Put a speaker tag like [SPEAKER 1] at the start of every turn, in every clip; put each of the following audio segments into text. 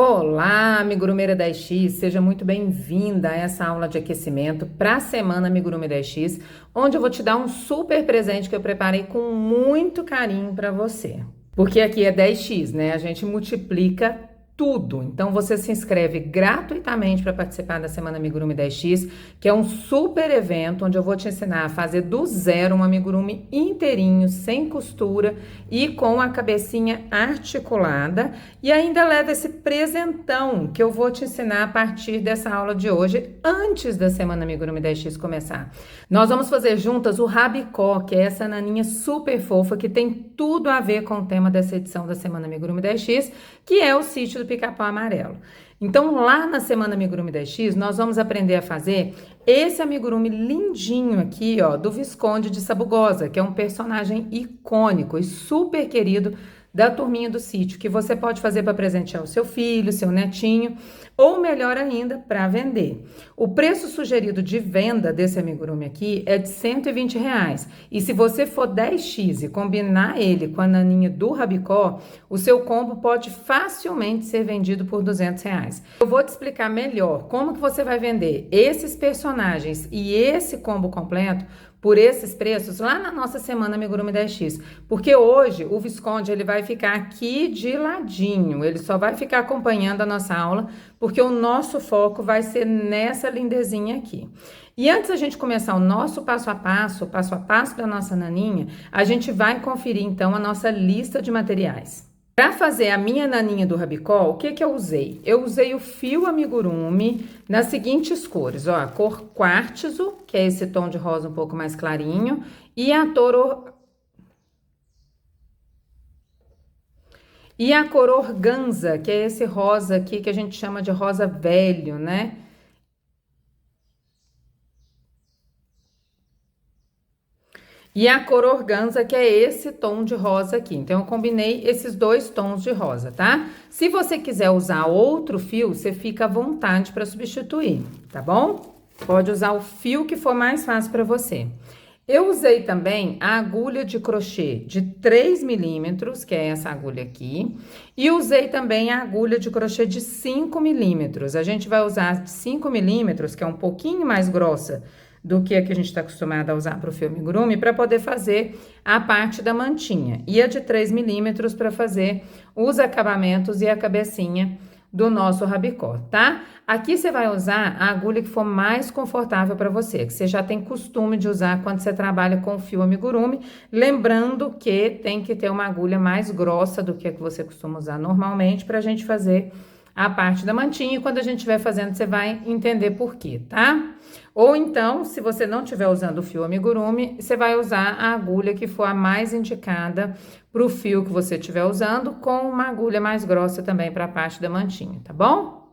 [SPEAKER 1] Olá, amigurumeira 10X, seja muito bem-vinda a essa aula de aquecimento para a semana Amigurumi 10X, onde eu vou te dar um super presente que eu preparei com muito carinho para você. Porque aqui é 10X, né? A gente multiplica tudo. Então você se inscreve gratuitamente para participar da semana Amigurumi 10X, que é um super evento onde eu vou te ensinar a fazer do zero um amigurumi inteirinho, sem costura e com a cabecinha articulada, e ainda leva esse presentão que eu vou te ensinar a partir dessa aula de hoje, antes da semana Amigurumi 10X começar. Nós vamos fazer juntas o rabicó, que é essa naninha super fofa que tem tudo a ver com o tema dessa edição da semana Amigurumi 10X, que é o sítio do Pica-Pau Amarelo. Então, lá na semana Amigurumi 10X, nós vamos aprender a fazer esse amigurumi lindinho aqui, ó, do Visconde de Sabugosa, que é um personagem icônico e super querido da turminha do sítio, que você pode fazer para presentear o seu filho, seu netinho, ou melhor ainda, para vender. O preço sugerido de venda desse amigurumi aqui é de R$120. E se você for 10X e combinar ele com a naninha do rabicó, o seu combo pode facilmente ser vendido por R$200. Eu vou te explicar melhor como que você vai vender esses personagens e esse combo completo por esses preços lá na nossa semana Amigurumi 10X, porque hoje o Visconde ele vai ficar aqui de ladinho, ele só vai ficar acompanhando a nossa aula, porque o nosso foco vai ser nessa lindezinha aqui. E antes da gente começar o nosso passo a passo da nossa naninha, a gente vai conferir então a nossa lista de materiais. Para fazer a minha naninha do rabicó, o que eu usei? Eu usei o fio amigurumi nas seguintes cores, ó, a cor quartzo, que é esse tom de rosa um pouco mais clarinho, e a cor organza, que é esse rosa aqui que a gente chama de rosa velho, né? E a cor organza, que é esse tom de rosa aqui. Então, eu combinei esses dois tons de rosa, tá? Se você quiser usar outro fio, você fica à vontade para substituir, tá bom? Pode usar o fio que for mais fácil para você. Eu usei também a agulha de crochê de 3 milímetros, que é essa agulha aqui. E usei também a agulha de crochê de 5 milímetros. A gente vai usar de 5 milímetros, que é um pouquinho mais grossa do que a gente está acostumada a usar para o fio amigurumi, para poder fazer a parte da mantinha. E a de 3 milímetros para fazer os acabamentos e a cabecinha do nosso rabicó, tá? Aqui você vai usar a agulha que for mais confortável para você, que você já tem costume de usar quando você trabalha com o fio amigurumi, lembrando que tem que ter uma agulha mais grossa do que a que você costuma usar normalmente para a gente fazer a parte da mantinha, e quando a gente estiver fazendo, você vai entender por quê, tá? Ou então, se você não estiver usando o fio amigurumi, você vai usar a agulha que for a mais indicada para o fio que você estiver usando, com uma agulha mais grossa também para a parte da mantinha, tá bom?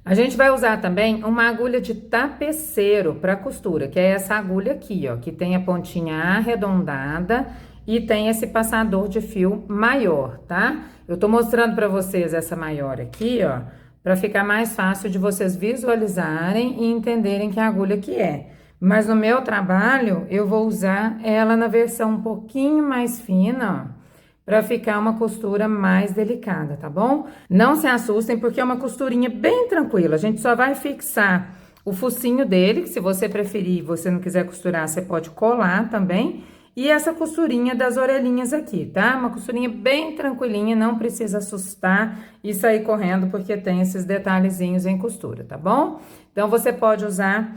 [SPEAKER 1] A gente vai usar também uma agulha de tapeceiro para costura, que é essa agulha aqui, ó, que tem a pontinha arredondada e tem esse passador de fio maior, tá? Eu tô mostrando para vocês essa maior aqui, ó, para ficar mais fácil de vocês visualizarem e entenderem que agulha que é. Mas no meu trabalho, eu vou usar ela na versão um pouquinho mais fina, ó, para ficar uma costura mais delicada, tá bom? Não se assustem, porque é uma costurinha bem tranquila. A gente só vai fixar o focinho dele, que se você preferir, você não quiser costurar, você pode colar também. E essa costurinha das orelhinhas aqui, tá? Uma costurinha bem tranquilinha, não precisa assustar e sair correndo, porque tem esses detalhezinhos em costura, tá bom? Então, você pode usar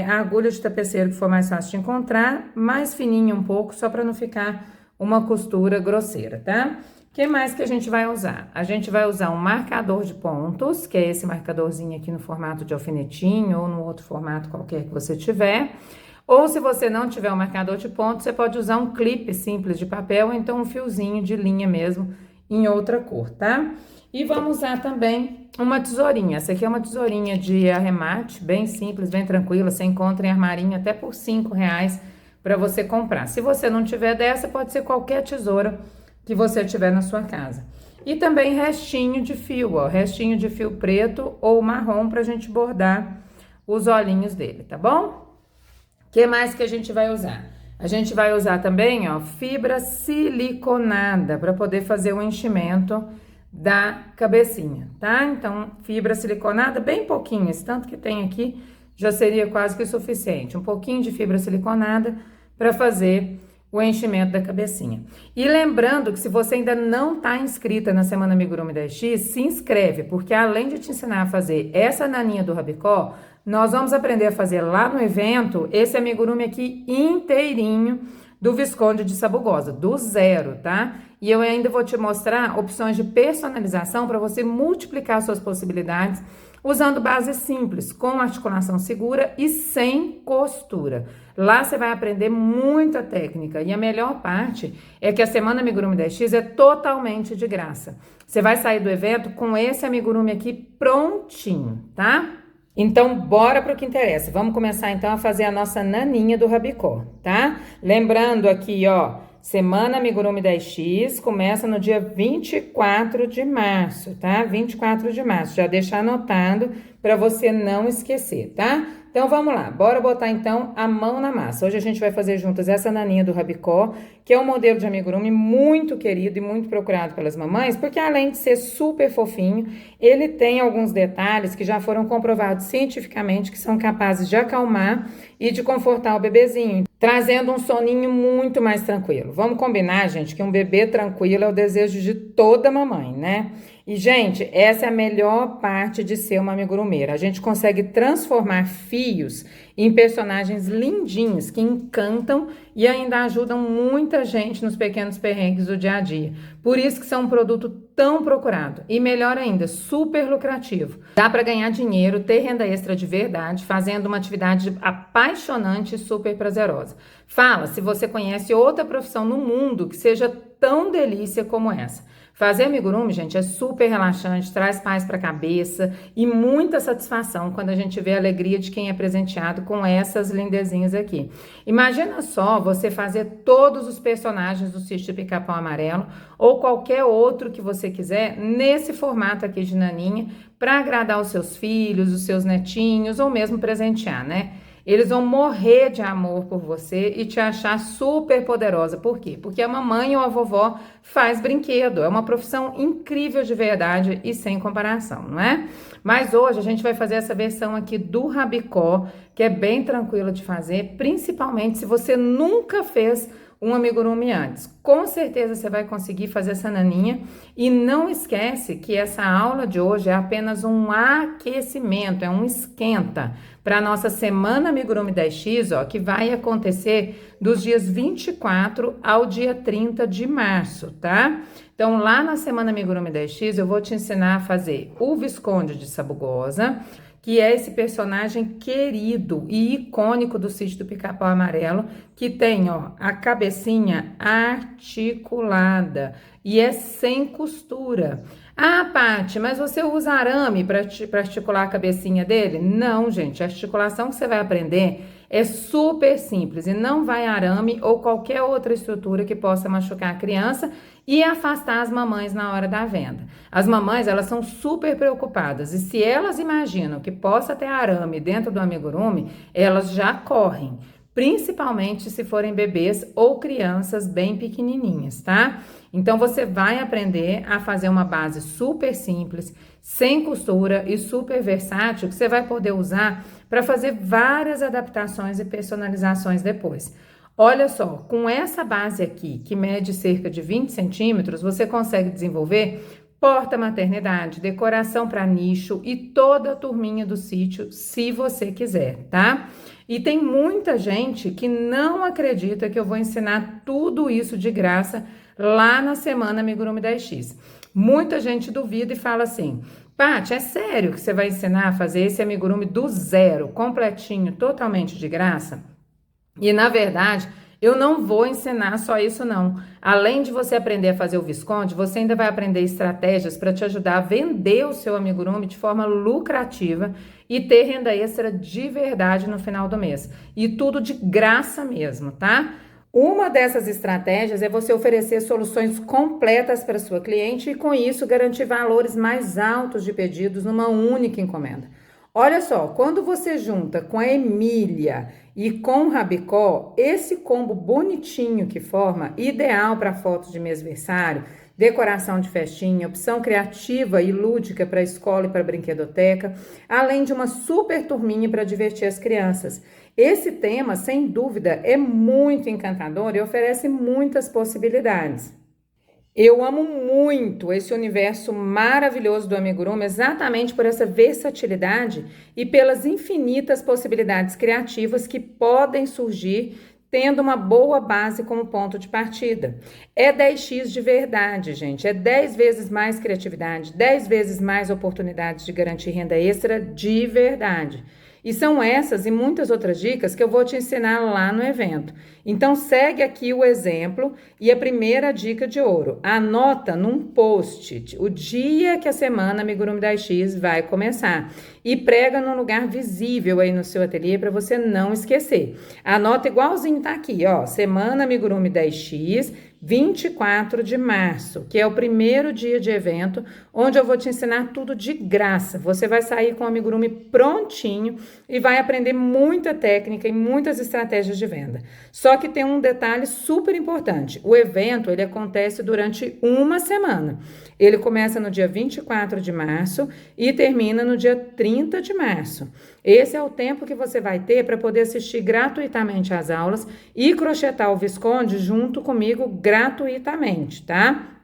[SPEAKER 1] a agulha de tapeceiro que for mais fácil de encontrar, mais fininha um pouco, só para não ficar uma costura grosseira, tá? O que mais que a gente vai usar? A gente vai usar um marcador de pontos, que é esse marcadorzinho aqui no formato de alfinetinho ou no outro formato qualquer que você tiver. Ou se você não tiver um marcador de pontos, você pode usar um clipe simples de papel, ou então um fiozinho de linha mesmo em outra cor, tá? E vamos usar também uma tesourinha. Essa aqui é uma tesourinha de arremate, bem simples, bem tranquila. Você encontra em armarinho até por R$5 para você comprar. Se você não tiver dessa, pode ser qualquer tesoura que você tiver na sua casa. E também restinho de fio, ó, restinho de fio preto ou marrom pra gente bordar os olhinhos dele, tá bom? O que mais que a gente vai usar? A gente vai usar também, ó, fibra siliconada para poder fazer o enchimento da cabecinha, tá? Então, fibra siliconada, bem pouquinho, esse tanto que tem aqui já seria quase que o suficiente. Um pouquinho de fibra siliconada para fazer o enchimento da cabecinha. E lembrando que se você ainda não está inscrita na Semana Amigurumi 10X, se inscreve, porque além de te ensinar a fazer essa naninha do rabicó, nós vamos aprender a fazer lá no evento esse amigurumi aqui inteirinho do Visconde de Sabugosa, do zero, tá? E eu ainda vou te mostrar opções de personalização para você multiplicar suas possibilidades usando bases simples, com articulação segura e sem costura. Lá você vai aprender muita técnica e a melhor parte é que a Semana Amigurumi 10X é totalmente de graça. Você vai sair do evento com esse amigurumi aqui prontinho, tá? Então, bora para o que interessa. Vamos começar então a fazer a nossa naninha do rabicó, tá? Lembrando aqui, ó, Semana Amigurumi 10X começa no dia 24 de março, tá? 24 de março, já deixa anotado para você não esquecer, tá? Então, vamos lá, bora botar então a mão na massa. Hoje a gente vai fazer juntas essa naninha do rabicó, que é um modelo de amigurumi muito querido e muito procurado pelas mamães, porque além de ser super fofinho, ele tem alguns detalhes que já foram comprovados cientificamente que são capazes de acalmar e de confortar o bebezinho, trazendo um soninho muito mais tranquilo. Vamos combinar, gente, que um bebê tranquilo é o desejo de toda mamãe, né? E, gente, essa é a melhor parte de ser uma amigurumeira. A gente consegue transformar fios em personagens lindinhos que encantam e ainda ajudam muita gente nos pequenos perrengues do dia a dia. Por isso que são um produto tão procurado e, melhor ainda, super lucrativo. Dá para ganhar dinheiro, ter renda extra de verdade, fazendo uma atividade apaixonante e super prazerosa. Fala se você conhece outra profissão no mundo que seja tão delícia como essa. Fazer amigurumi, gente, é super relaxante, traz paz para a cabeça e muita satisfação quando a gente vê a alegria de quem é presenteado com essas lindezinhas aqui. Imagina só você fazer todos os personagens do Sítio do Pica-Pau Amarelo ou qualquer outro que você quiser nesse formato aqui de naninha para agradar os seus filhos, os seus netinhos ou mesmo presentear, né? Eles vão morrer de amor por você e te achar super poderosa. Por quê? Porque a mamãe ou a vovó faz brinquedo. É uma profissão incrível de verdade e sem comparação, não é? Mas hoje a gente vai fazer essa versão aqui do rabicó, que é bem tranquila de fazer, principalmente se você nunca fez um amigurumi antes. Com certeza você vai conseguir fazer essa naninha e não esquece que essa aula de hoje é apenas um aquecimento, é um esquenta para a nossa Semana Amigurumi 10X, ó, que vai acontecer dos dias 24 ao dia 30 de março, tá? Então, lá na Semana Amigurumi 10X, eu vou te ensinar a fazer o Visconde de Sabugosa, que é esse personagem querido e icônico do Sítio do Pica-Pau Amarelo, que tem, ó, a cabecinha articulada e é sem costura. Ah, Paty, mas você usa arame para articular a cabecinha dele? Não, gente, a articulação que você vai aprender é super simples e não vai arame ou qualquer outra estrutura que possa machucar a criança e afastar as mamães na hora da venda. As mamães, elas são super preocupadas e se elas imaginam que possa ter arame dentro do amigurumi, elas já correm, principalmente se forem bebês ou crianças bem pequenininhas, tá? Então, você vai aprender a fazer uma base super simples, sem costura e super versátil, que você vai poder usar para fazer várias adaptações e personalizações depois. Olha só, com essa base aqui, que mede cerca de 20 centímetros, você consegue desenvolver porta-maternidade, decoração para nicho e toda a turminha do sítio, se você quiser, tá? E tem muita gente que não acredita que eu vou ensinar tudo isso de graça lá na Semana Amigurumi 10X. Muita gente duvida e fala assim: Paty, é sério que você vai ensinar a fazer esse amigurumi do zero, completinho, totalmente de graça? E, na verdade, eu não vou ensinar só isso, não. Além de você aprender a fazer o Visconde, você ainda vai aprender estratégias para te ajudar a vender o seu amigurumi de forma lucrativa e ter renda extra de verdade no final do mês. E tudo de graça mesmo, tá? Uma dessas estratégias é você oferecer soluções completas para sua cliente e, com isso, garantir valores mais altos de pedidos numa única encomenda. Olha só, quando você junta com a Emília e com o rabicó, esse combo bonitinho que forma, ideal para fotos de mêsversário, decoração de festinha, opção criativa e lúdica para escola e para brinquedoteca, além de uma super turminha para divertir as crianças. Esse tema, sem dúvida, é muito encantador e oferece muitas possibilidades. Eu amo muito esse universo maravilhoso do amigurumi, exatamente por essa versatilidade e pelas infinitas possibilidades criativas que podem surgir tendo uma boa base como ponto de partida. É 10x de verdade, gente. É 10 vezes mais criatividade, 10 vezes mais oportunidades de garantir renda extra de verdade. E são essas e muitas outras dicas que eu vou te ensinar lá no evento. Então segue aqui o exemplo e a primeira dica de ouro. Anota num post-it o dia que a semana Amigurumi 10X vai começar e prega num lugar visível aí no seu ateliê para você não esquecer. Anota igualzinho tá aqui, ó, semana Amigurumi 10X, 24 de março, que é o primeiro dia de evento, onde eu vou te ensinar tudo de graça. Você vai sair com o amigurumi prontinho e vai aprender muita técnica e muitas estratégias de venda. Só que tem um detalhe super importante. O evento, ele acontece durante uma semana. Ele começa no dia 24 de março e termina no dia 30 de março. Esse é o tempo que você vai ter para poder assistir gratuitamente às aulas e crochetar o Visconde junto comigo gratuitamente, tá?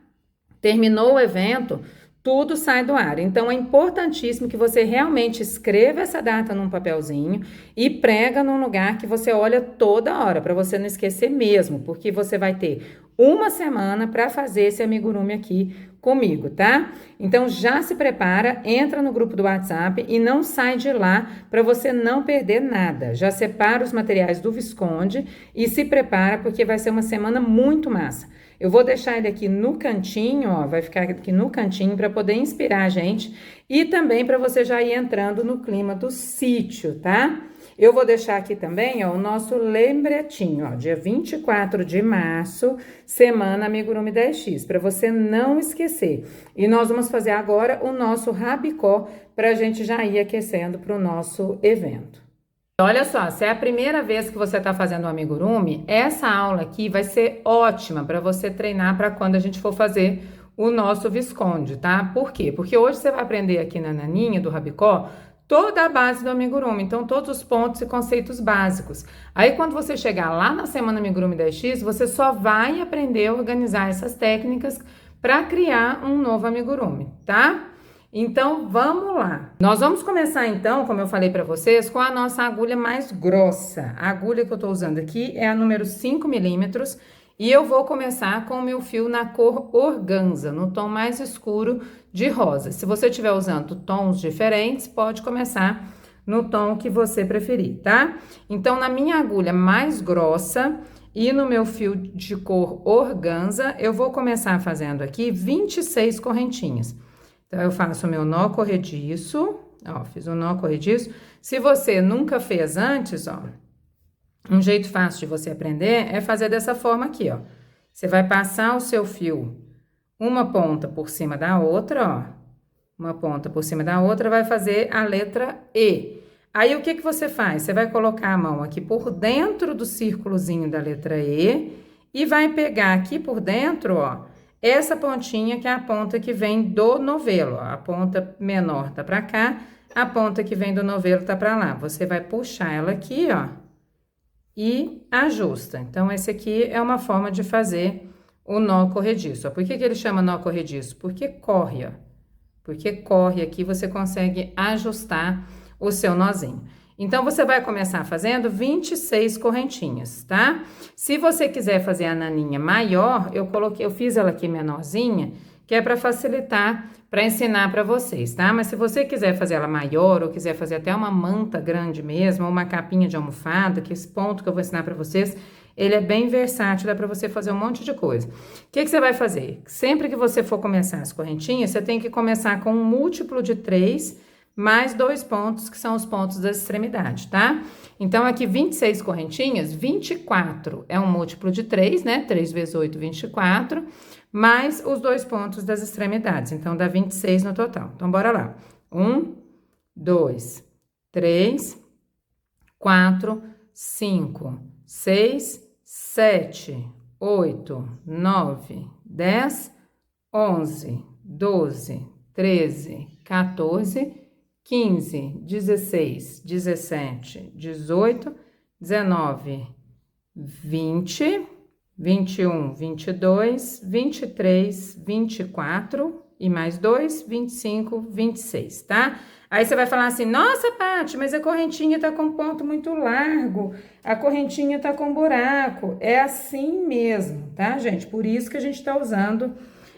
[SPEAKER 1] Terminou o evento, tudo sai do ar. Então, é importantíssimo que você realmente escreva essa data num papelzinho e prega num lugar que você olha toda hora, para você não esquecer mesmo, porque você vai ter uma semana para fazer esse amigurumi aqui comigo, tá? Então, já se prepara, entra no grupo do WhatsApp e não sai de lá para você não perder nada. Já separa os materiais do Visconde e se prepara porque vai ser uma semana muito massa. Eu vou deixar ele aqui no cantinho, ó, vai ficar aqui no cantinho para poder inspirar a gente e também para você já ir entrando no clima do sítio, tá? Eu vou deixar aqui também, ó, o nosso lembretinho, ó, dia 24 de março, semana Amigurumi 10X, para você não esquecer. E nós vamos fazer agora o nosso rabicó para a gente já ir aquecendo para o nosso evento. Olha só, se é a primeira vez que você está fazendo o amigurumi, essa aula aqui vai ser ótima para você treinar para quando a gente for fazer o nosso Visconde, tá? Por quê? Porque hoje você vai aprender aqui na naninha do rabicó toda a base do amigurumi, então todos os pontos e conceitos básicos. Aí quando você chegar lá na semana Amigurumi 10X, você só vai aprender a organizar essas técnicas para criar um novo amigurumi, tá? Então, vamos lá. Nós vamos começar, então, como eu falei para vocês, com a nossa agulha mais grossa. A agulha que eu tô usando aqui é a número 5 milímetros e eu vou começar com o meu fio na cor organza, no tom mais escuro de rosa. Se você estiver usando tons diferentes, pode começar no tom que você preferir, tá? Então, na minha agulha mais grossa e no meu fio de cor organza, eu vou começar fazendo aqui 26 correntinhas. Então, eu faço o meu nó corrediço, ó, fiz o nó corrediço. Se você nunca fez antes, ó, um jeito fácil de você aprender é fazer dessa forma aqui, ó. Você vai passar o seu fio uma ponta por cima da outra, ó. Uma ponta por cima da outra, vai fazer a letra E. Aí, o que que você faz? Você vai colocar a mão aqui por dentro do círculozinho da letra E e vai pegar aqui por dentro, ó, essa pontinha que é a ponta que vem do novelo, ó. A ponta menor tá pra cá, a ponta que vem do novelo tá pra lá. Você vai puxar ela aqui, ó, e ajusta. Então, esse aqui é uma forma de fazer o nó corrediço, ó. Por que ele chama nó corrediço? Porque corre, ó. Porque corre aqui, você consegue ajustar o seu nozinho. Então, você vai começar fazendo 26 correntinhas, tá? Se você quiser fazer a naninha maior, eu fiz ela aqui menorzinha, que é para facilitar, para ensinar para vocês, tá? Mas se você quiser fazer ela maior, ou quiser fazer até uma manta grande mesmo, ou uma capinha de almofada, que esse ponto que eu vou ensinar para vocês, ele é bem versátil, dá para você fazer um monte de coisa. O que você vai fazer? Sempre que você for começar as correntinhas, você tem que começar com um múltiplo de 3, mais 2 pontos, que são os pontos das extremidades, tá? Então, aqui 26 correntinhas, 24 é um múltiplo de 3, né? 3 vezes 8, 24, mais os 2 pontos das extremidades. Então, dá 26 no total. Então, bora lá. 1, 2, 3, 4, 5, 6, 7, 8, 9, 10, 11, 12, 13, 14, 15, 16, 17, 18, 19, 20, 21, 22, 23, 24 e mais 2, 25, 26, tá? Aí você vai falar assim, nossa, Paty, mas a correntinha tá com ponto muito largo, a correntinha tá com buraco. É assim mesmo, tá, gente? Por isso que a gente tá usando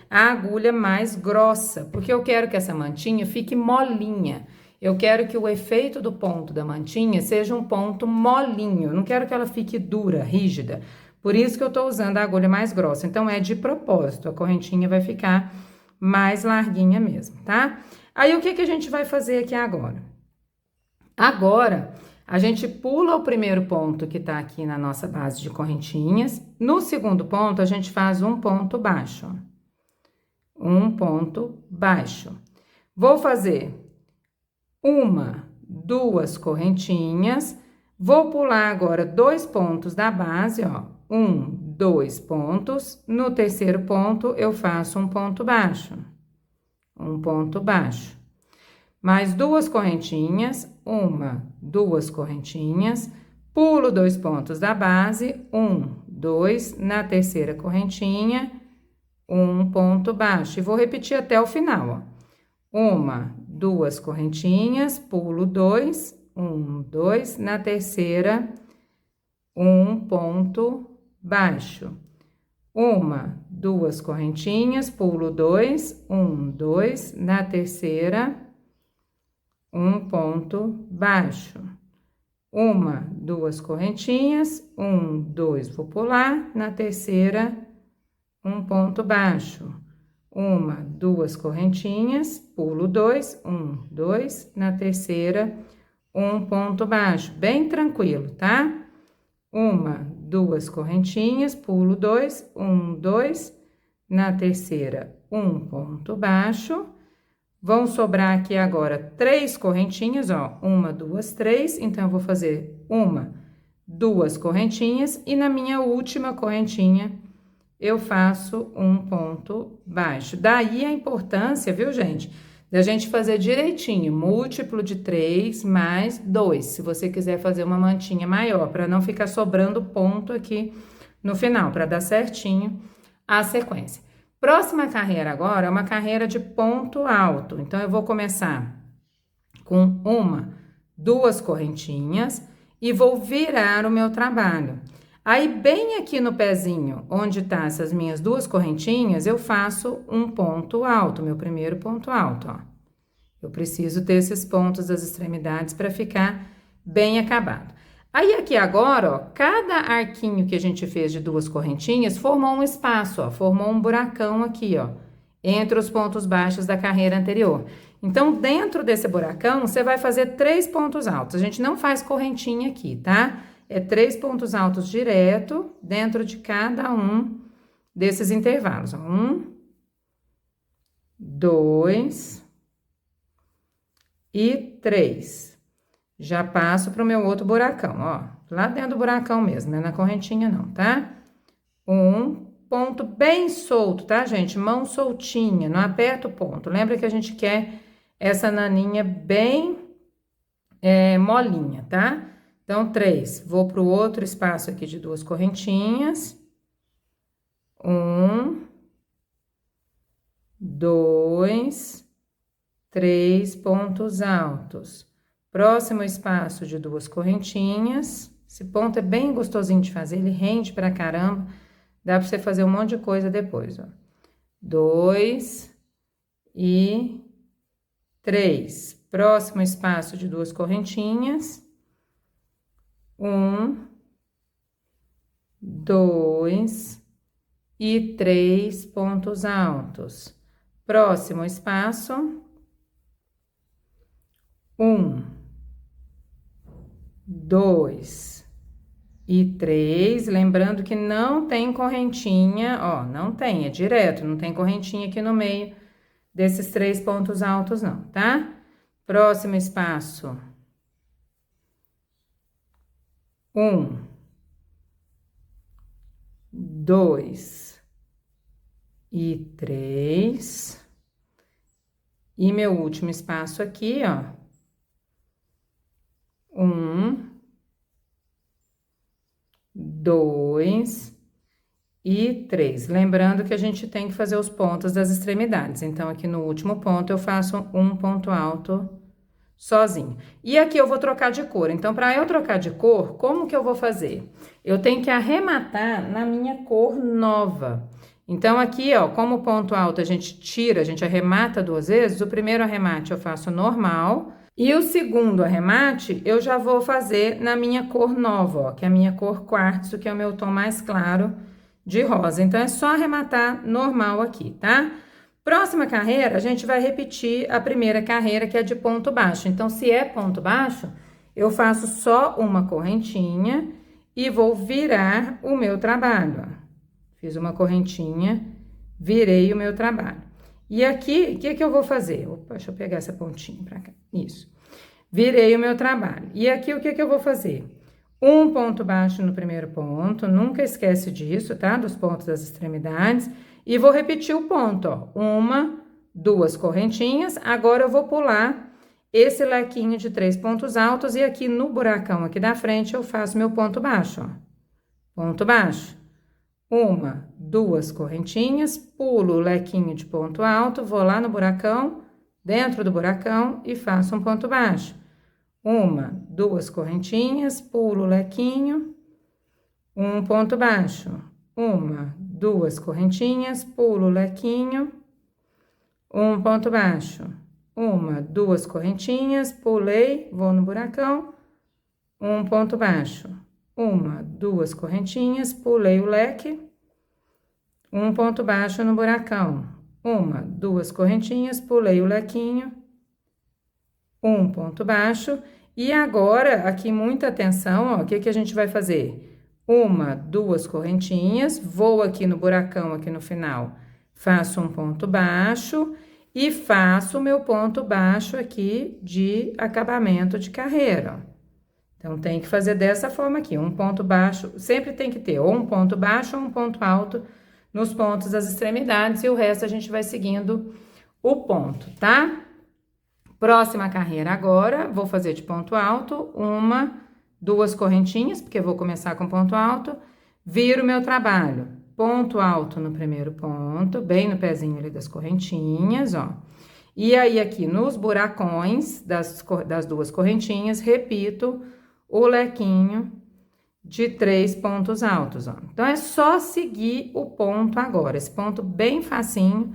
[SPEAKER 1] a agulha mais grossa, porque eu quero que essa mantinha fique molinha. Eu quero que o efeito do ponto da mantinha seja um ponto molinho, eu não quero que ela fique dura, rígida. Por isso que eu tô usando a agulha mais grossa. Então, é de propósito, a correntinha vai ficar mais larguinha mesmo, tá? Aí, o que que a gente vai fazer aqui agora? Agora, a gente pula o primeiro ponto que tá aqui na nossa base de correntinhas. No segundo ponto, a gente faz um ponto baixo. Um ponto baixo. Vou fazer uma, duas correntinhas. Vou pular agora 2 pontos da base, ó. 1, 2 pontos. No terceiro ponto, eu faço um ponto baixo. Um ponto baixo. Mais 2 correntinhas. 1, 2 correntinhas. Pulo 2 pontos da base. 1, 2. Na terceira correntinha, um ponto baixo. E vou repetir até o final, ó. 1, 2 correntinhas, pulo 2, 1, 2, na terceira, um ponto baixo. 1, 2 correntinhas, pulo 2, 1, 2, na terceira, um ponto baixo. 1, 2 correntinhas, 1, 2, vou pular, na terceira, um ponto baixo. 1, 2 correntinhas, pulo 2, 1, 2, na terceira, um ponto baixo, bem tranquilo, tá? 1, 2 correntinhas, pulo 2, 1, 2, na terceira, um ponto baixo. Vão sobrar aqui agora 3 correntinhas, ó, 1, 2, 3, então eu vou fazer 1, 2 correntinhas e na minha última correntinha eu faço um ponto baixo. Daí a importância, viu, gente? Da gente fazer direitinho, múltiplo de 3 mais 2, se você quiser fazer uma mantinha maior, para não ficar sobrando ponto aqui no final, para dar certinho a sequência. Próxima carreira agora é uma carreira de ponto alto. Então, eu vou começar com 1, 2 correntinhas e vou virar o meu trabalho. Aí, bem aqui no pezinho, onde tá essas minhas 2 correntinhas, eu faço um ponto alto, meu primeiro ponto alto, ó. Eu preciso ter esses pontos das extremidades para ficar bem acabado. Aí, aqui agora, ó, cada arquinho que a gente fez de 2 correntinhas formou um espaço, ó, formou um buracão aqui, ó, entre os pontos baixos da carreira anterior. Então, dentro desse buracão, você vai fazer 3 pontos altos. A gente não faz correntinha aqui, tá? É 3 pontos altos direto dentro de cada um desses intervalos. 1, 2 e 3. Já passo para o meu outro buracão, ó. Lá dentro do buracão mesmo, não é na correntinha não, tá? Um ponto bem solto, tá, gente? Mão soltinha, não aperta o ponto. Lembra que a gente quer essa naninha bem molinha, tá? Então, 3. Vou para o outro espaço aqui de 2 correntinhas. 1, 2, 3 pontos altos. Próximo espaço de 2 correntinhas. Esse ponto é bem gostosinho de fazer, ele rende pra caramba. Dá pra você fazer um monte de coisa depois, ó. 2 e 3. Próximo espaço de 2 correntinhas. 1, 2 e 3 pontos altos. Próximo espaço. 1, 2 e 3. Lembrando que não tem correntinha, ó, não tem, é direto, não tem correntinha aqui no meio desses 3 pontos altos, não, tá? Próximo espaço. 1, 2 e 3. E meu último espaço aqui, ó, 1, 2 e 3. Lembrando que a gente tem que fazer os pontos das extremidades. Então, aqui no último ponto, eu faço um ponto alto sozinho. E aqui eu vou trocar de cor. Então, para eu trocar de cor, como que eu vou fazer? Eu tenho que arrematar na minha cor nova. Então, aqui, ó, como o ponto alto a gente tira, a gente arremata 2 vezes, o primeiro arremate eu faço normal, e o segundo arremate eu já vou fazer na minha cor nova, ó, que é a minha cor quartzo, que é o meu tom mais claro de rosa. Então, é só arrematar normal aqui, tá? Próxima carreira, a gente vai repetir a primeira carreira, que é de ponto baixo. Então, se é ponto baixo, eu faço só uma correntinha e vou virar o meu trabalho, ó. Fiz uma correntinha, virei o meu trabalho. E aqui, o que que eu vou fazer? Opa, deixa eu pegar essa pontinha pra cá. Isso. Virei o meu trabalho. E aqui, o que que eu vou fazer? Um ponto baixo no primeiro ponto, nunca esquece disso, tá? Dos pontos das extremidades. E vou repetir o ponto, ó. 1, 2 correntinhas. Agora, eu vou pular esse lequinho de 3 pontos altos. E aqui no buracão aqui da frente, eu faço meu ponto baixo, ó. Ponto baixo. 1, 2 correntinhas, pulo o lequinho de ponto alto, vou lá no buracão, dentro do buracão e faço um ponto baixo. 1, 2 correntinhas, pulo o lequinho, um ponto baixo. 1, 2 correntinhas, pulo o lequinho, um ponto baixo. 1, 2 correntinhas, pulei, vou no buracão, um ponto baixo. 1, 2 correntinhas, pulei o leque, um ponto baixo no buracão. 1, 2 correntinhas, pulei o lequinho, um ponto baixo. E agora, aqui muita atenção, ó, o que que a gente vai fazer? 1, 2 correntinhas, vou aqui no buracão, aqui no final, faço um ponto baixo e faço o meu ponto baixo aqui de acabamento de carreira, ó. Então, tem que fazer dessa forma aqui, um ponto baixo, sempre tem que ter ou um ponto baixo ou um ponto alto nos pontos das extremidades, e o resto a gente vai seguindo o ponto, tá? Próxima carreira agora, vou fazer de ponto alto, 1, 2 correntinhas, porque eu vou começar com ponto alto, viro meu trabalho, ponto alto no primeiro ponto, bem no pezinho ali das correntinhas, ó. E aí, aqui nos buracões das 2 correntinhas, repito o lequinho de 3 pontos altos, ó. Então, é só seguir o ponto agora, esse ponto bem facinho,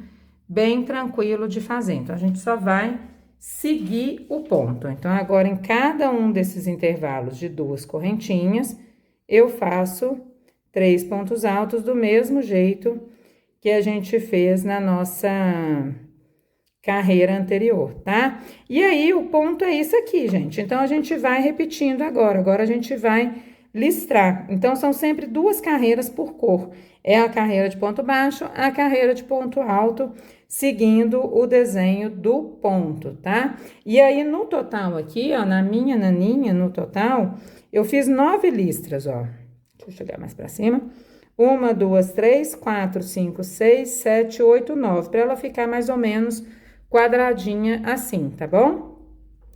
[SPEAKER 1] bem tranquilo de fazer. Então, a gente só vai seguir o ponto. Então, agora, em cada um desses intervalos de 2 correntinhas, eu faço 3 pontos altos do mesmo jeito que a gente fez na nossa carreira anterior, tá? E aí, o ponto é isso aqui, gente. Então, a gente vai repetindo agora. Agora, a gente vai listrar. Então, são sempre 2 carreiras por cor. É a carreira de ponto baixo, a carreira de ponto alto, seguindo o desenho do ponto, tá? E aí, no total aqui, ó, na minha naninha, no total, eu fiz 9 listras, ó. Deixa eu chegar mais pra cima. 1, 2, 3, 4, 5, 6, 7, 8, 9. Pra ela ficar mais ou menos quadradinha assim, tá bom?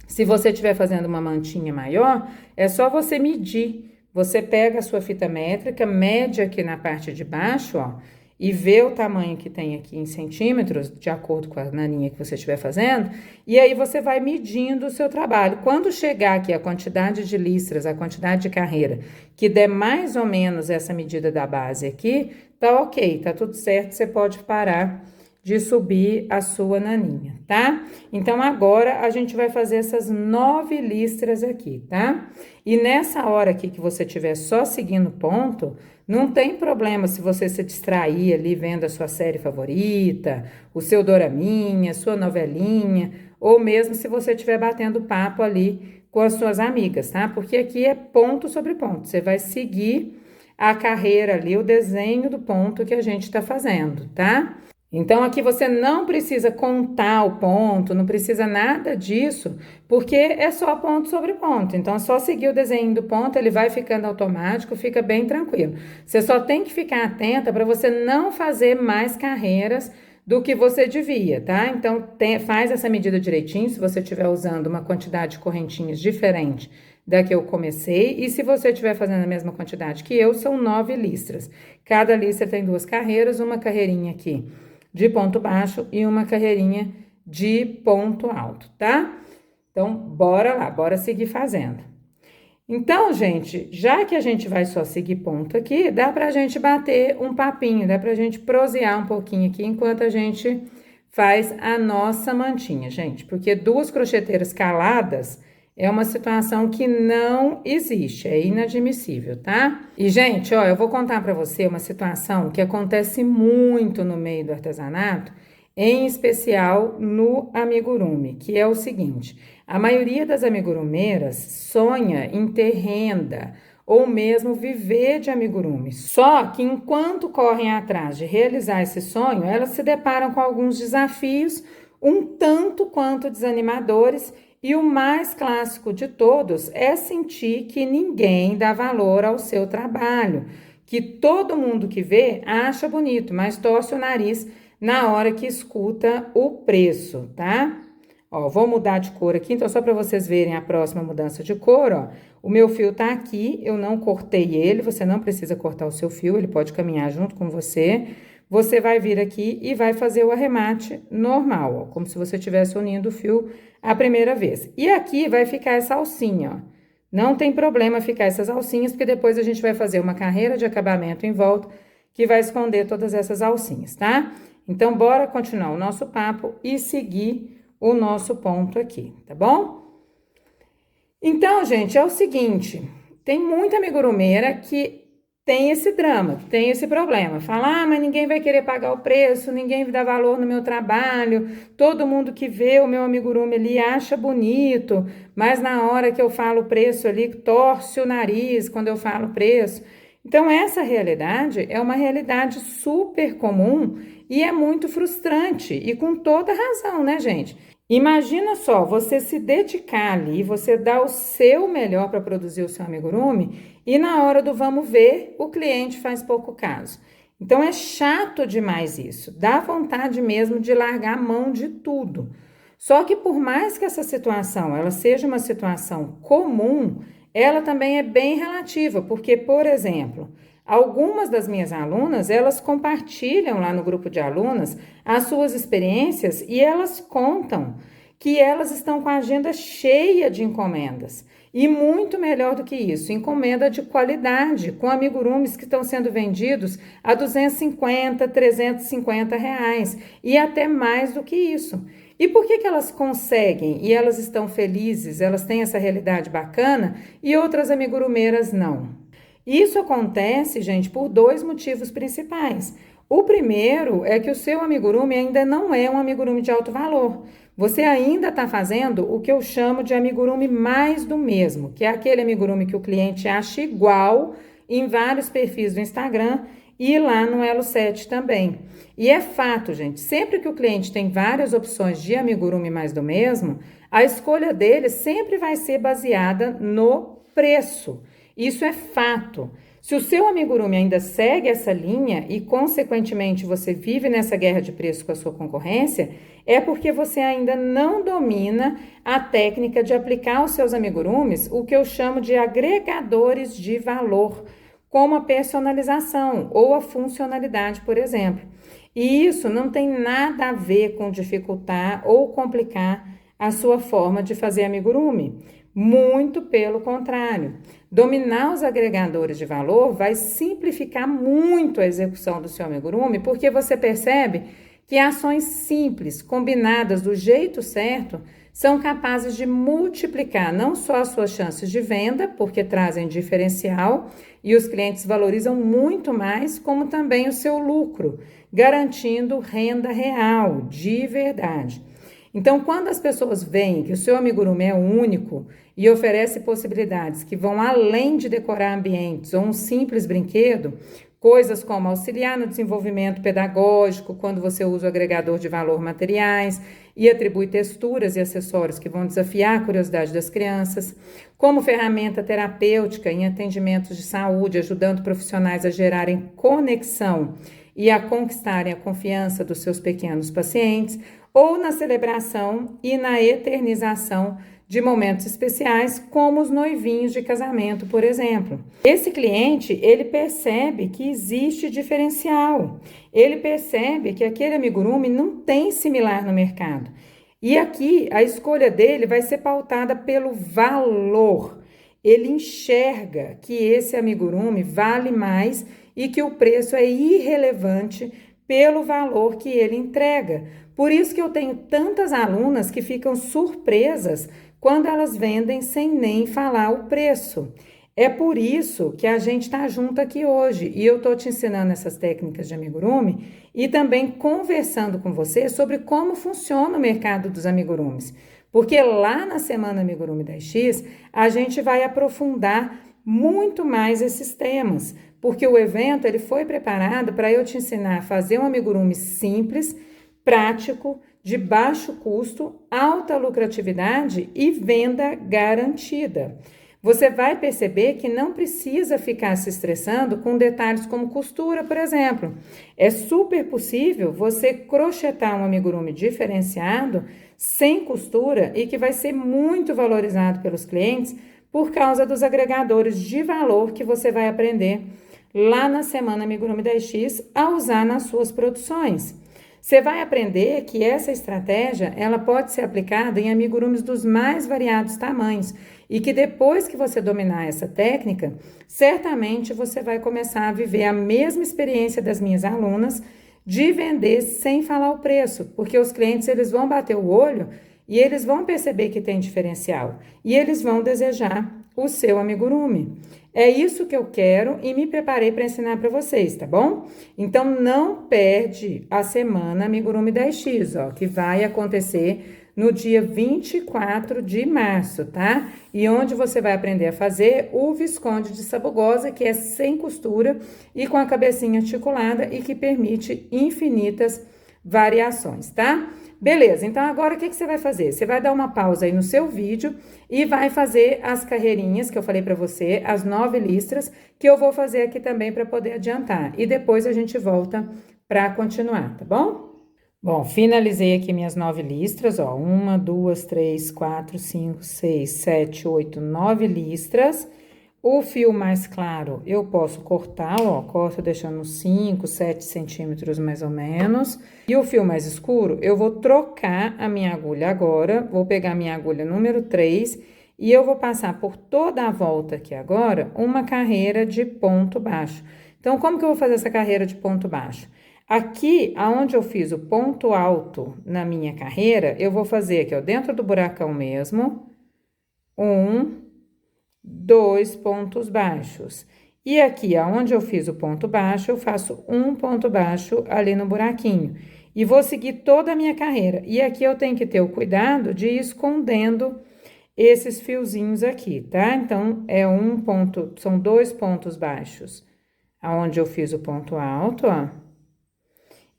[SPEAKER 1] Se você estiver fazendo uma mantinha maior, é só você medir. Você pega a sua fita métrica, mede aqui na parte de baixo, ó, e vê o tamanho que tem aqui em centímetros, de acordo com a naninha que você estiver fazendo, e aí você vai medindo o seu trabalho. Quando chegar aqui a quantidade de listras, a quantidade de carreira, que der mais ou menos essa medida da base aqui, tá ok, tá tudo certo, você pode parar de subir a sua naninha, tá? Então, agora, a gente vai fazer essas 9 listras aqui, tá? E nessa hora aqui que você estiver só seguindo ponto, não tem problema se você se distrair ali vendo a sua série favorita, o seu doraminha, sua novelinha, ou mesmo se você estiver batendo papo ali com as suas amigas, tá? Porque aqui é ponto sobre ponto, você vai seguir a carreira ali, o desenho do ponto que a gente tá fazendo, tá? Então, aqui você não precisa contar o ponto, não precisa nada disso, porque é só ponto sobre ponto. Então, é só seguir o desenho do ponto, ele vai ficando automático, fica bem tranquilo. Você só tem que ficar atenta para você não fazer mais carreiras do que você devia, tá? Então, faz essa medida direitinho, se você estiver usando uma quantidade de correntinhas diferente da que eu comecei, e se você estiver fazendo a mesma quantidade que eu, são 9 listras. Cada listra tem 2 carreiras, uma carreirinha aqui de ponto baixo e uma carreirinha de ponto alto, tá? Então, bora lá, bora seguir fazendo. Então, gente, já que a gente vai só seguir ponto aqui, dá pra gente bater um papinho, dá pra gente prosear um pouquinho aqui enquanto a gente faz a nossa mantinha, gente, porque 2 crocheteiras caladas é uma situação que não existe, é inadmissível, tá? E, gente, ó, eu vou contar pra você uma situação que acontece muito no meio do artesanato, em especial no amigurumi, que é o seguinte: a maioria das amigurumeiras sonha em ter renda ou mesmo viver de amigurumi. Só que enquanto correm atrás de realizar esse sonho, elas se deparam com alguns desafios um tanto quanto desanimadores, e o mais clássico de todos é sentir que ninguém dá valor ao seu trabalho, que todo mundo que vê acha bonito, mas torce o nariz na hora que escuta o preço, tá? Ó, vou mudar de cor aqui, então só para vocês verem a próxima mudança de cor, ó. O meu fio tá aqui, eu não cortei ele, você não precisa cortar o seu fio, ele pode caminhar junto com você. Você vai vir aqui e vai fazer o arremate normal, ó, como se você estivesse unindo o fio a primeira vez. E aqui vai ficar essa alcinha, ó. Não tem problema ficar essas alcinhas, porque depois a gente vai fazer uma carreira de acabamento em volta que vai esconder todas essas alcinhas, tá? Então, bora continuar o nosso papo e seguir o nosso ponto aqui, tá bom? Então, gente, é o seguinte, tem muita amigurumeira que tem esse drama, tem esse problema. Fala, mas ninguém vai querer pagar o preço, ninguém dá valor no meu trabalho, todo mundo que vê o meu amigurumi ali acha bonito, mas na hora que eu falo o preço ali, torce o nariz quando eu falo o preço. Então, essa realidade é uma realidade super comum e é muito frustrante, e com toda razão, né, gente? Imagina só, você se dedicar ali, você dar o seu melhor para produzir o seu amigurumi e na hora do vamos ver, o cliente faz pouco caso. Então é chato demais isso, dá vontade mesmo de largar a mão de tudo. Só que por mais que essa situação ela seja uma situação comum, ela também é bem relativa, porque, por exemplo, algumas das minhas alunas, elas compartilham lá no grupo de alunas as suas experiências e elas contam que elas estão com a agenda cheia de encomendas. E muito melhor do que isso, encomenda de qualidade, com amigurumis que estão sendo vendidos a 250, 350 reais e até mais do que isso. E por que elas conseguem e elas estão felizes, elas têm essa realidade bacana e outras amigurumeiras não? Isso acontece, gente, por 2 motivos principais. O primeiro é que o seu amigurumi ainda não é um amigurumi de alto valor. Você ainda está fazendo o que eu chamo de amigurumi mais do mesmo, que é aquele amigurumi que o cliente acha igual em vários perfis do Instagram e lá no Elo 7 também. E é fato, gente, sempre que o cliente tem várias opções de amigurumi mais do mesmo, a escolha dele sempre vai ser baseada no preço. Isso é fato. Se o seu amigurumi ainda segue essa linha e, consequentemente, você vive nessa guerra de preço com a sua concorrência, é porque você ainda não domina a técnica de aplicar aos seus amigurumis o que eu chamo de agregadores de valor, como a personalização ou a funcionalidade, por exemplo. E isso não tem nada a ver com dificultar ou complicar a sua forma de fazer amigurumi. Muito pelo contrário. Dominar os agregadores de valor vai simplificar muito a execução do seu amigurumi, porque você percebe que ações simples, combinadas do jeito certo, são capazes de multiplicar não só as suas chances de venda, porque trazem diferencial e os clientes valorizam muito mais, como também o seu lucro, garantindo renda real, de verdade. Então, quando as pessoas veem que o seu amigurumi é único e oferece possibilidades que vão além de decorar ambientes ou um simples brinquedo, Coisas como auxiliar no desenvolvimento pedagógico, quando você usa o agregador de valor materiais e atribui texturas e acessórios que vão desafiar a curiosidade das crianças. Como ferramenta terapêutica em atendimentos de saúde, ajudando profissionais a gerarem conexão e a conquistarem a confiança dos seus pequenos pacientes, ou na celebração e na eternização de momentos especiais, como os noivinhos de casamento, por exemplo. Esse cliente, ele percebe que existe diferencial, ele percebe que aquele amigurumi não tem similar no mercado. E aqui, a escolha dele vai ser pautada pelo valor. Ele enxerga que esse amigurumi vale mais e que o preço é irrelevante pelo valor que ele entrega. Por isso que eu tenho tantas alunas que ficam surpresas quando elas vendem sem nem falar o preço. É por isso que a gente está junto aqui hoje e eu estou te ensinando essas técnicas de amigurumi e também conversando com você sobre como funciona o mercado dos amigurumis. Porque lá na Semana Amigurumi 10X, a gente vai aprofundar muito mais esses temas, porque o evento ele foi preparado para eu te ensinar a fazer um amigurumi simples, prático, de baixo custo, alta lucratividade e venda garantida. Você vai perceber que não precisa ficar se estressando com detalhes como costura, por exemplo. É super possível você crochetar um amigurumi diferenciado, sem costura e que vai ser muito valorizado pelos clientes por causa dos agregadores de valor que você vai aprender lá na Semana Amigurumi 10X a usar nas suas produções. Você vai aprender que essa estratégia ela pode ser aplicada em amigurumis dos mais variados tamanhos e que depois que você dominar essa técnica, certamente você vai começar a viver a mesma experiência das minhas alunas de vender sem falar o preço, porque os clientes eles vão bater o olho e eles vão perceber que tem diferencial e eles vão desejar o seu amigurumi. É isso que eu quero e me preparei para ensinar para vocês, tá bom? Então, não perde a Semana Amigurumi 10X, ó, que vai acontecer no dia 24 de março, tá? E onde você vai aprender a fazer o Visconde de Sabugosa, que é sem costura e com a cabecinha articulada e que permite infinitas variações, tá? Beleza, então agora o que você vai fazer? Você vai dar uma pausa aí no seu vídeo e vai fazer as carreirinhas que eu falei para você, as 9 listras, que eu vou fazer aqui também para poder adiantar. E depois a gente volta para continuar, tá bom? Bom, finalizei aqui minhas 9 listras, ó, 1, 2, 3, 4, 5, 6, 7, 8, 9 listras. O fio mais claro eu posso cortar, ó, corto deixando 5, 7 centímetros mais ou menos. E o fio mais escuro eu vou trocar a minha agulha agora, vou pegar a minha agulha número 3 e eu vou passar por toda a volta aqui agora uma carreira de ponto baixo. Então, como que eu vou fazer essa carreira de ponto baixo? Aqui, aonde eu fiz o ponto alto na minha carreira, eu vou fazer aqui, ó, dentro do buracão mesmo, 2 pontos baixos. E aqui, aonde eu fiz o ponto baixo, eu faço um ponto baixo ali no buraquinho. E vou seguir toda a minha carreira. E aqui eu tenho que ter o cuidado de ir escondendo esses fiozinhos aqui, tá? Então, são 2 pontos baixos, aonde eu fiz o ponto alto, ó.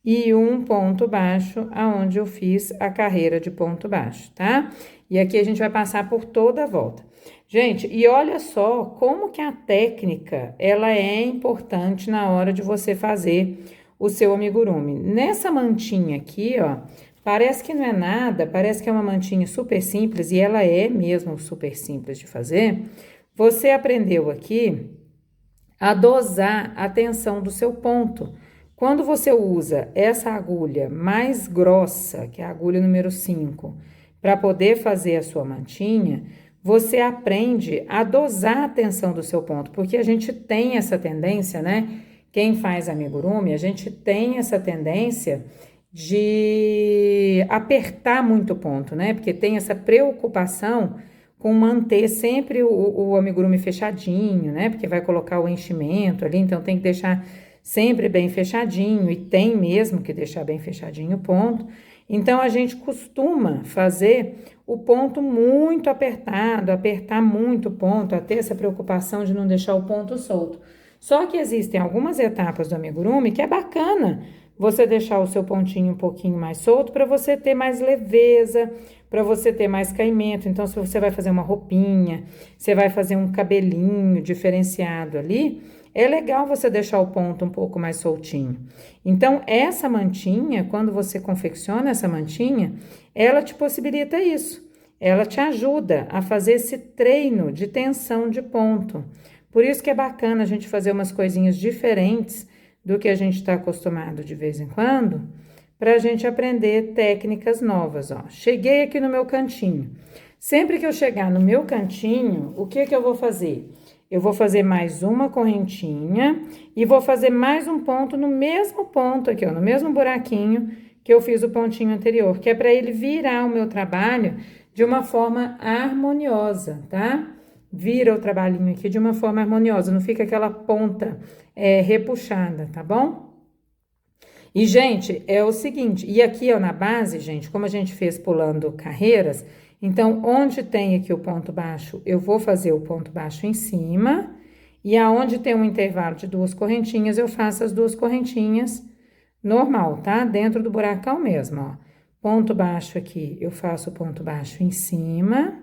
[SPEAKER 1] E um ponto baixo, aonde eu fiz a carreira de ponto baixo, tá? E aqui a gente vai passar por toda a volta. Gente, e olha só como que a técnica, ela é importante na hora de você fazer o seu amigurumi. Nessa mantinha aqui, ó, parece que não é nada, parece que é uma mantinha super simples, e ela é mesmo super simples de fazer. Você aprendeu aqui a dosar a tensão do seu ponto. Quando você usa essa agulha mais grossa, que é a agulha número 5, para poder fazer a sua mantinha, você aprende a dosar a tensão do seu ponto, porque a gente tem essa tendência, né? Quem faz amigurumi, a gente tem essa tendência de apertar muito o ponto, né? Porque tem essa preocupação com manter sempre o amigurumi fechadinho, né? Porque vai colocar o enchimento ali, então tem que deixar sempre bem fechadinho, e tem mesmo que deixar bem fechadinho o ponto. Então, a gente costuma fazer o ponto muito apertado, apertar muito o ponto, a ter essa preocupação de não deixar o ponto solto. Só que existem algumas etapas do amigurumi que é bacana você deixar o seu pontinho um pouquinho mais solto para você ter mais leveza, para você ter mais caimento. Então, se você vai fazer uma roupinha, você vai fazer um cabelinho diferenciado ali, é legal você deixar o ponto um pouco mais soltinho. Então, essa mantinha, quando você confecciona essa mantinha, ela te possibilita isso. Ela te ajuda a fazer esse treino de tensão de ponto. Por isso que é bacana a gente fazer umas coisinhas diferentes do que a gente está acostumado de vez em quando, para a gente aprender técnicas novas, ó. Cheguei aqui no meu cantinho. Sempre que eu chegar no meu cantinho, o que eu vou fazer? Eu vou fazer mais uma correntinha e vou fazer mais um ponto no mesmo ponto aqui, ó, no mesmo buraquinho que eu fiz o pontinho anterior, que é para ele virar o meu trabalho de uma forma harmoniosa, tá? Vira o trabalhinho aqui de uma forma harmoniosa, não fica aquela ponta repuxada, tá bom? E, gente, é o seguinte, e aqui, ó, na base, gente, como a gente fez pulando carreiras, então, onde tem aqui o ponto baixo, eu vou fazer o ponto baixo em cima, e aonde tem um intervalo de 2 correntinhas, eu faço as 2 correntinhas normal, tá? Dentro do buracão mesmo, ó. Ponto baixo aqui, eu faço o ponto baixo em cima,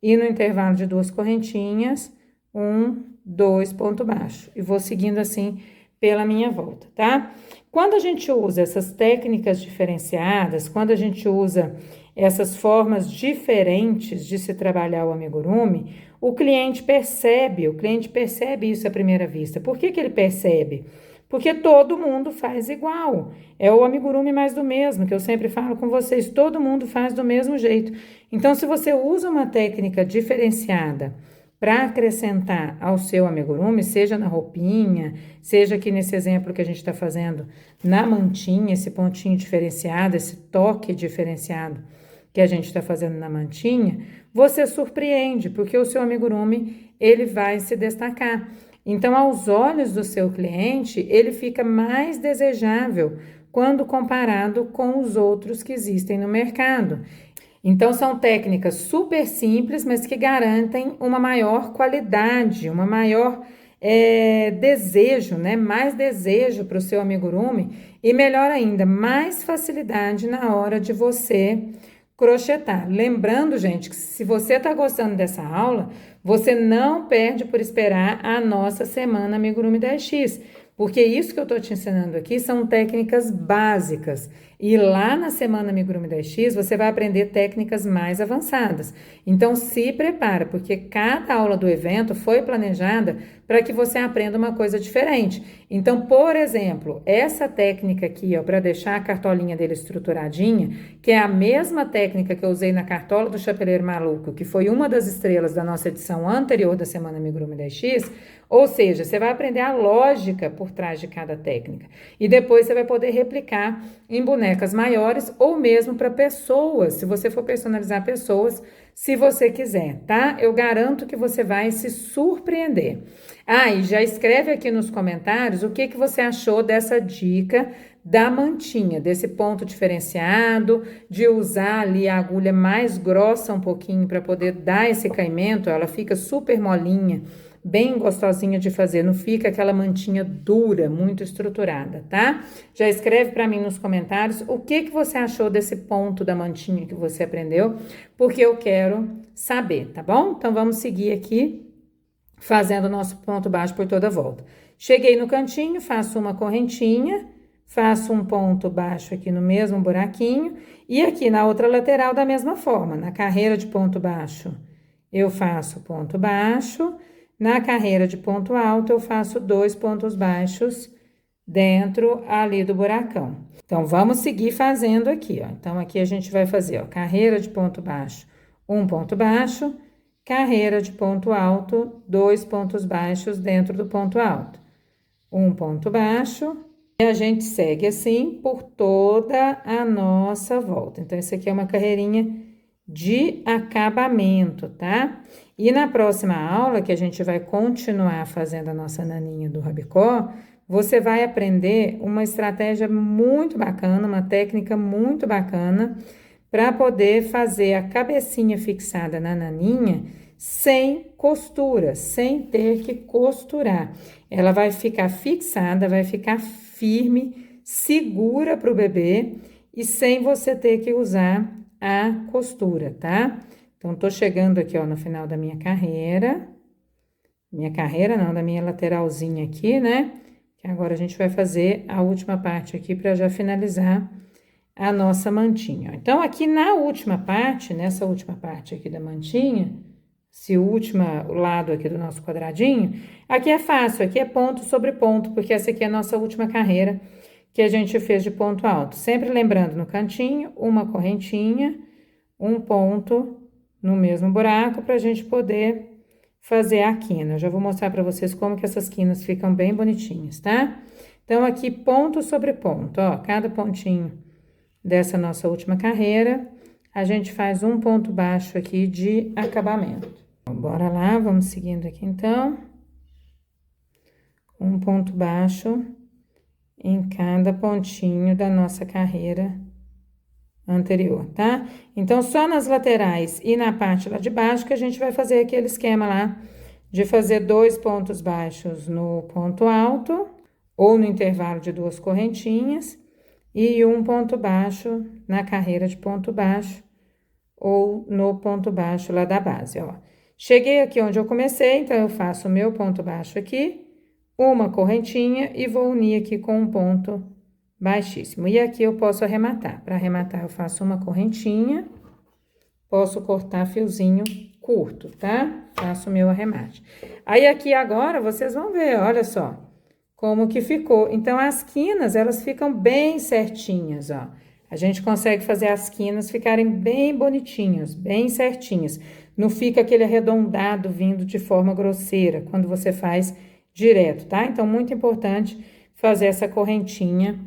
[SPEAKER 1] e no intervalo de 2 correntinhas, 1, 2 ponto baixo. E vou seguindo assim pela minha volta, tá? Quando a gente usa essas técnicas diferenciadas, quando a gente usa essas formas diferentes de se trabalhar o amigurumi, o cliente percebe isso à primeira vista. Por que ele percebe? Porque todo mundo faz igual. É o amigurumi mais do mesmo, que eu sempre falo com vocês, todo mundo faz do mesmo jeito. Então, se você usa uma técnica diferenciada para acrescentar ao seu amigurumi, seja na roupinha, seja aqui nesse exemplo que a gente está fazendo na mantinha, esse pontinho diferenciado, esse toque diferenciado que a gente está fazendo na mantinha, você surpreende, porque o seu amigurumi, ele vai se destacar. Então, aos olhos do seu cliente, ele fica mais desejável quando comparado com os outros que existem no mercado. Então, são técnicas super simples, mas que garantem uma maior qualidade, uma maior desejo, né? Mais desejo para o seu amigurumi e, melhor ainda, mais facilidade na hora de você crochetar. Lembrando, gente, que se você está gostando dessa aula, você não perde por esperar a nossa semana Amigurumi 10X, porque isso que eu estou te ensinando aqui são técnicas básicas. E lá na semana Amigurumi 10X, você vai aprender técnicas mais avançadas. Então, se prepara, porque cada aula do evento foi planejada para que você aprenda uma coisa diferente. Então, por exemplo, essa técnica aqui, ó, para deixar a cartolinha dele estruturadinha, que é a mesma técnica que eu usei na cartola do Chapeleiro Maluco, que foi uma das estrelas da nossa edição anterior da semana Amigurumi 10X, ou seja, você vai aprender a lógica por trás de cada técnica. E depois você vai poder replicar em bonecas maiores ou mesmo para pessoas, se você for personalizar pessoas, se você quiser, tá? Eu garanto que você vai se surpreender. Ah, e já escreve aqui nos comentários o que você achou dessa dica da mantinha, desse ponto diferenciado, de usar ali a agulha mais grossa um pouquinho para poder dar esse caimento, ela fica super molinha, bem gostosinha de fazer, não fica aquela mantinha dura, muito estruturada, tá? Já escreve para mim nos comentários o que você achou desse ponto da mantinha que você aprendeu, porque eu quero saber, tá bom? Então, vamos seguir aqui, fazendo o nosso ponto baixo por toda a volta. Cheguei no cantinho, faço uma correntinha, faço um ponto baixo aqui no mesmo buraquinho, e aqui na outra lateral da mesma forma, na carreira de ponto baixo, eu faço ponto baixo. Na carreira de ponto alto, eu faço 2 pontos baixos dentro ali do buracão. Então, vamos seguir fazendo aqui, ó. Então, aqui a gente vai fazer, ó, carreira de ponto baixo, 1 ponto baixo, carreira de ponto alto, 2 pontos baixos dentro do ponto alto. 1 ponto baixo, e a gente segue assim por toda a nossa volta. Então, isso aqui é uma carreirinha de acabamento, tá? E na próxima aula, que a gente vai continuar fazendo a nossa naninha do rabicó, você vai aprender uma estratégia muito bacana, uma técnica muito bacana, para poder fazer a cabecinha fixada na naninha sem costura, sem ter que costurar. Ela vai ficar fixada, vai ficar firme, segura para o bebê e sem você ter que usar a costura, tá? Então, tô chegando aqui, ó, no final da minha carreira. Minha carreira não, da minha lateralzinha aqui, né? Que agora a gente vai fazer a última parte aqui para já finalizar a nossa mantinha. Então, aqui na última parte, nessa última parte aqui da mantinha, esse último lado aqui do nosso quadradinho, aqui é fácil, aqui é ponto sobre ponto, porque essa aqui é a nossa última carreira que a gente fez de ponto alto. Sempre lembrando no cantinho, uma correntinha, um ponto no mesmo buraco para a gente poder fazer a quina. Eu já vou mostrar para vocês como que essas quinas ficam bem bonitinhas, tá? Então, aqui ponto sobre ponto, ó, cada pontinho dessa nossa última carreira, a gente faz um ponto baixo aqui de acabamento. Então, bora lá, vamos seguindo aqui então. Um ponto baixo em cada pontinho da nossa carreira anterior, tá? Então, só nas laterais e na parte lá de baixo que a gente vai fazer aquele esquema lá de fazer 2 pontos baixos no ponto alto ou no intervalo de 2 correntinhas e um ponto baixo na carreira de ponto baixo ou no ponto baixo lá da base, ó. Cheguei aqui onde eu comecei, então eu faço o meu ponto baixo aqui, uma correntinha e vou unir aqui com um ponto baixíssimo. E aqui eu posso arrematar. Para arrematar, eu faço uma correntinha, posso cortar fiozinho curto, tá? Faço o meu arremate. Aí, aqui agora, vocês vão ver, olha só, como que ficou. Então, as quinas, elas ficam bem certinhas, ó. A gente consegue fazer as quinas ficarem bem bonitinhas, bem certinhas. Não fica aquele arredondado vindo de forma grosseira, quando você faz direto, tá? Então, muito importante fazer essa correntinha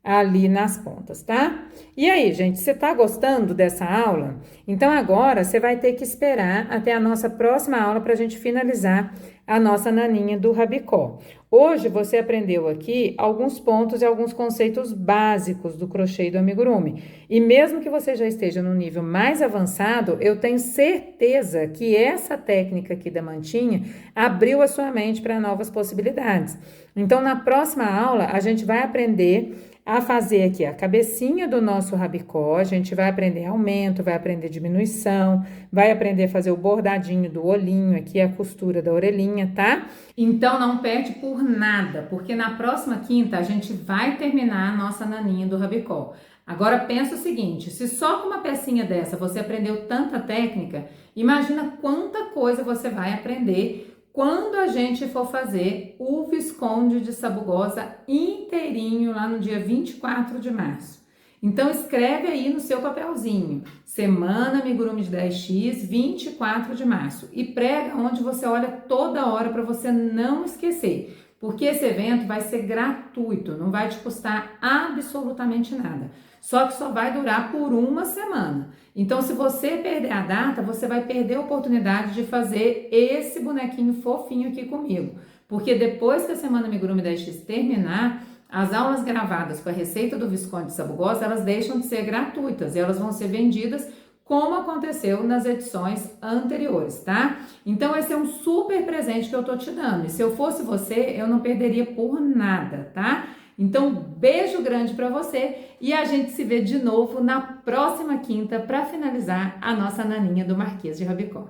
[SPEAKER 1] ali nas pontas, tá? E aí, gente, você tá gostando dessa aula? Então, agora, você vai ter que esperar até a nossa próxima aula pra gente finalizar a nossa naninha do rabicó. Hoje, você aprendeu aqui alguns pontos e alguns conceitos básicos do crochê e do amigurumi. E mesmo que você já esteja no nível mais avançado, eu tenho certeza que essa técnica aqui da mantinha abriu a sua mente para novas possibilidades. Então, na próxima aula, a gente vai aprender a fazer aqui a cabecinha do nosso rabicó, a gente vai aprender aumento, vai aprender diminuição, vai aprender a fazer o bordadinho do olhinho aqui, a costura da orelhinha, tá? Então não perde por nada, porque na próxima quinta a gente vai terminar a nossa naninha do rabicó. Agora pensa o seguinte, se só com uma pecinha dessa você aprendeu tanta técnica, imagina quanta coisa você vai aprender quando a gente for fazer o Visconde de Sabugosa inteirinho lá no dia 24 de março. Então, escreve aí no seu papelzinho, Semana Amigurumi de 10X, 24 de março. E prega onde você olha toda hora para você não esquecer. Porque esse evento vai ser gratuito, não vai te custar absolutamente nada. Só que só vai durar por uma semana. Então, se você perder a data, você vai perder a oportunidade de fazer esse bonequinho fofinho aqui comigo. Porque depois que a Semana Amigurumi 10X terminar, as aulas gravadas com a receita do Visconde de Sabugosa, elas deixam de ser gratuitas e elas vão ser vendidas como aconteceu nas edições anteriores, tá? Então, esse é um super presente que eu tô te dando. E se eu fosse você, eu não perderia por nada, tá? Então, beijo grande para você e a gente se vê de novo na próxima quinta para finalizar a nossa naninha do Marquês de Rabicó.